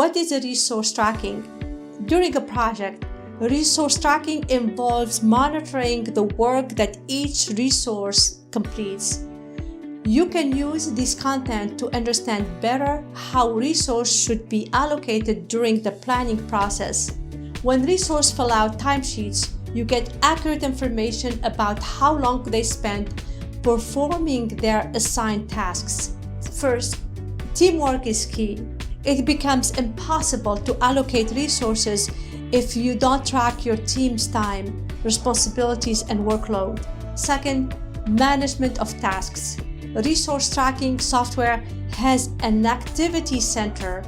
What is a resource tracking? During a project, resource tracking involves monitoring the work that each resource completes. You can use this content to understand better how resources should be allocated during the planning process. When resources fill out timesheets, you get accurate information about how long they spent performing their assigned tasks. First, teamwork is key. It becomes impossible to allocate resources if you don't track your team's time, responsibilities, and workload. Second, management of tasks. Resource tracking software has an activity center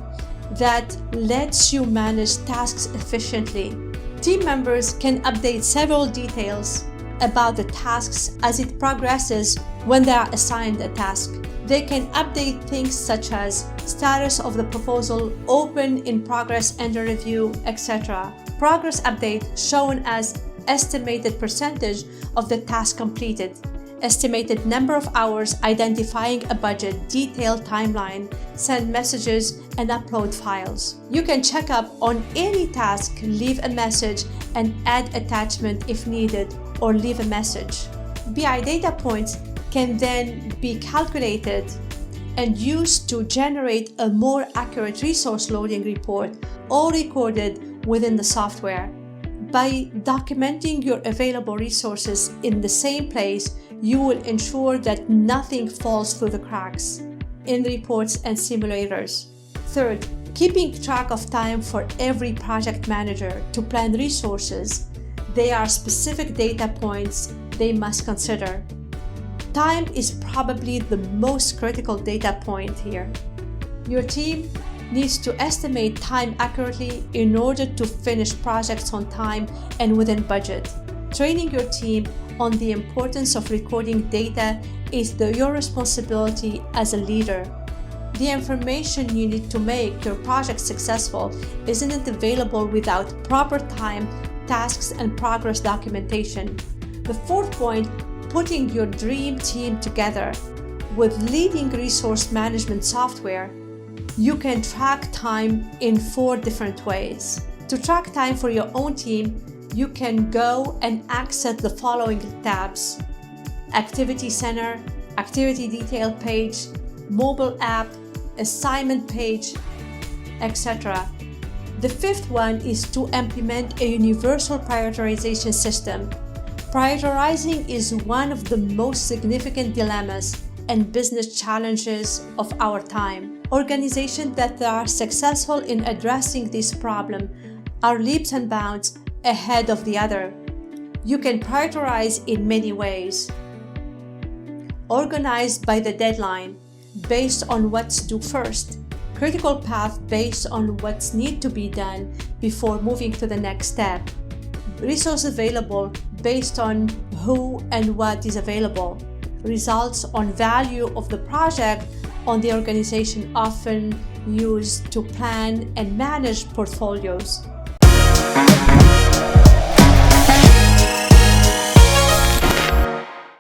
that lets you manage tasks efficiently. Team members can update several details about the tasks as it progresses when they are assigned a task. They can update things such as status of the proposal, open, in progress, under review, etc. Progress update shown as estimated percentage of the task completed, estimated number of hours, identifying a budget, detailed timeline, send messages, and upload files. You can check up on any task, leave a message, and add attachment if needed, or leave a message. BI data points can then be calculated and used to generate a more accurate resource loading report, all recorded within the software. By documenting your available resources in the same place, you will ensure that nothing falls through the cracks in reports and simulators. Third, keeping track of time for every project manager to plan resources. There are specific data points they must consider. Time is probably the most critical data point here. Your team needs to estimate time accurately in order to finish projects on time and within budget. Training your team on the importance of recording data is your responsibility as a leader. The information you need to make your project successful isn't available without proper time, tasks, and progress documentation. The fourth point, putting your dream team together. With leading resource management software, you can track time in 4 different ways. To track time for your own team, you can go and access the following tabs: Activity Center, Activity Detail page, Mobile app, Assignment page, etc. The fifth one is to implement a universal prioritization system. Prioritizing is one of the most significant dilemmas and business challenges of our time. Organizations that are successful in addressing this problem are leaps and bounds ahead of the other. You can prioritize in many ways. Organized by the deadline, based on what's due first. Critical path based on what's need to be done before moving to the next step. Resource available based on who and what is available. Results on value of the project on the organization, often used to plan and manage portfolios.